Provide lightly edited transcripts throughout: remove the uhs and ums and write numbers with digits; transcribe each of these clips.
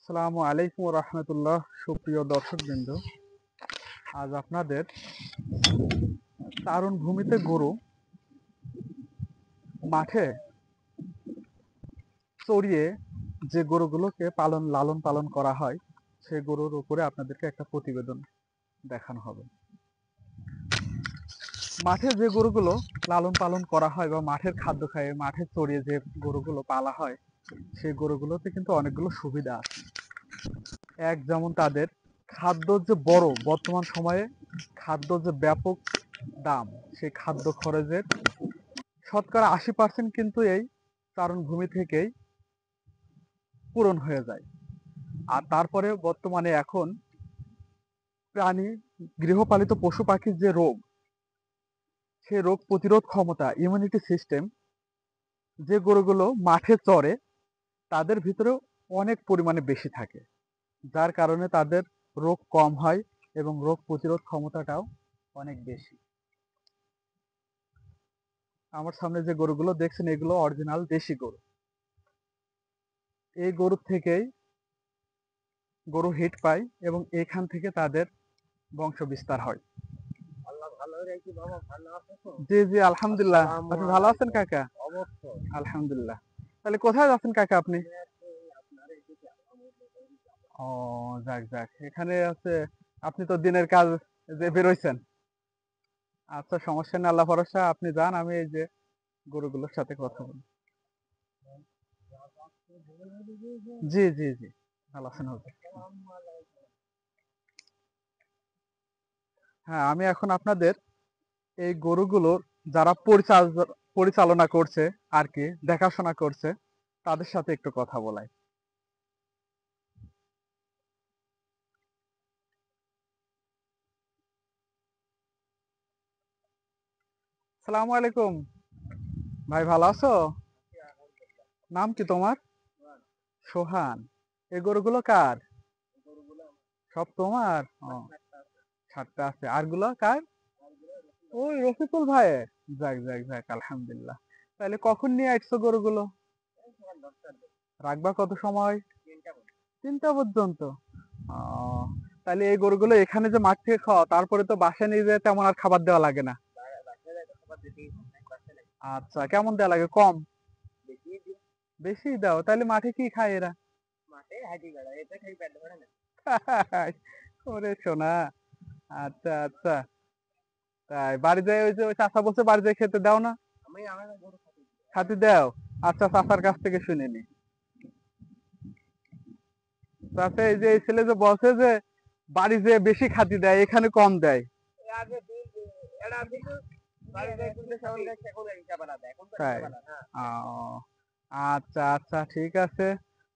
আসসালামু আলাইকুম রহমতুল্লাহ। সুপ্রিয় দর্শকবৃন্দ, আজ আপনাদের চারণ ভূমিতে গরু মাঠে চড়িয়ে যে গরুগুলোকে লালন পালন করা হয়, সেই গরুর উপরে আপনাদেরকে একটা প্রতিবেদন দেখানো হবে। মাঠে যে গরুগুলো লালন পালন করা হয় বা মাঠের খাদ্য খায় মাঠে চড়িয়ে যে গরুগুলো পালা হয়, সেই গরুগুলোতে কিন্তু অনেকগুলো সুবিধা আছে। এক, যেমন তাদের খাদ্য যে বর্তমান সময়ে খাদ্য যে ব্যাপক দাম, সেই খাদ্য খরচের শতকরা ৮০% কিন্তু এই চারণভূমি থেকেই পূরণ হয়ে যায়। আর তারপরে বর্তমানে এখন প্রাণী, গৃহপালিত পশু পাখির যে রোগ, সে রোগ প্রতিরোধ ক্ষমতা, ইমিউনিটি সিস্টেম, যে গরুগুলো মাঠে চড়ে তাদের ভিতরেও অনেক পরিমাণে বেশি থাকে, যার কারণে তাদের রোগ কম হয় এবং রোগ প্রতিরোধ ক্ষমতাটাও অনেক বেশি। আমার সামনে যে গরুগুলো দেখছেন, এগুলো অরিজিনাল দেশি গরু। এই গরুর থেকেই গরু হিট পায় এবং এখান থেকে তাদের বংশ বিস্তার হয়। জি জি, আলহামদুলিল্লাহ। আপনি ভালো আছেন কাকা? আলহামদুলিল্লাহ। তাহলে কোথায় যাচ্ছেন কাকা আপনি? ও, যাক যাক, এখানে আছে। আপনি তো দিনের কাজ যে বেরোইছেন। আচ্ছা, সমস্যা নেই, আল্লাহ ভরসা। আপনি যান, আমি এই যে গরুগুলোর সাথে কথা বলি। জি জি জি, ভালো আছেন হুজুর? হ্যাঁ, আমি এখন আপনাদের এই গরুগুলোর যারা পরিচালনা করছে আর কি, দেখাশোনা করছে, তাদের সাথে একটু কথা বলাই। সালামু আলাইকুম ভাই, ভালো আছো? নাম কি তোমার? সোহান। এই গরুগুলো কার? সব তোমার? ও, 7টা আছে। আর গুলো কার? ওই রফিকুল ভাইয়ের। যাক যাক যাক, আলহামদুলিল্লাহ। তাহলে কখন নিয়ে আসছো গরুগুলো? রাখবা কত সময়? 3টা পর্যন্ত? ও, তাহলে এই গরুগুলো এখানে যে মাঠ থেকে খাওয়া, তারপরে তো বাসায় নিয়ে যেতে তেমন আর খাবার দেওয়া লাগে না? আচ্ছা, কেমন দেওয়া লাগে? কম? বেশি দাও? তাহলে মাঠে কি খায় এরা? ওরে সোনা। আচ্ছা আচ্ছা, তাই বাড়ি যায় ওই যে ওই চাচা বলছে বাড়ি যায় খেতে দাও না? খাতে দাও? আচ্ছা, চাচার কাছ থেকে শুনে নি। চাচা, এই যে এই ছেলে যে বলছে যে বাড়ি যে বেশি খাতি দেয়, এখানে কম দেয়। তাই? ও, আচ্ছা আচ্ছা, ঠিক আছে,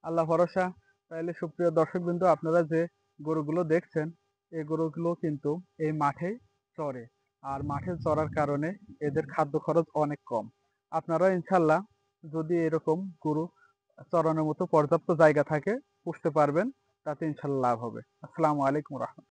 আল্লাহ ভরসা। তাহলে সুপ্রিয় দর্শকবৃন্দ, আপনারা যে গরুগুলো দেখছেন, এই গরুগুলো কিন্তু এই মাঠেই চড়ে। আর মাঠে চড়ার কারণে এদের খাদ্য খরচ অনেক কম। আপনারা ইনশাল্লাহ যদি এরকম গরু চড়ানোর মতো পর্যাপ্ত জায়গা থাকে, পুষতে পারবেন, তাতে ইনশাল্লাহ লাভ হবে। আসসালামু আলাইকুম রহমতুল্লাহ।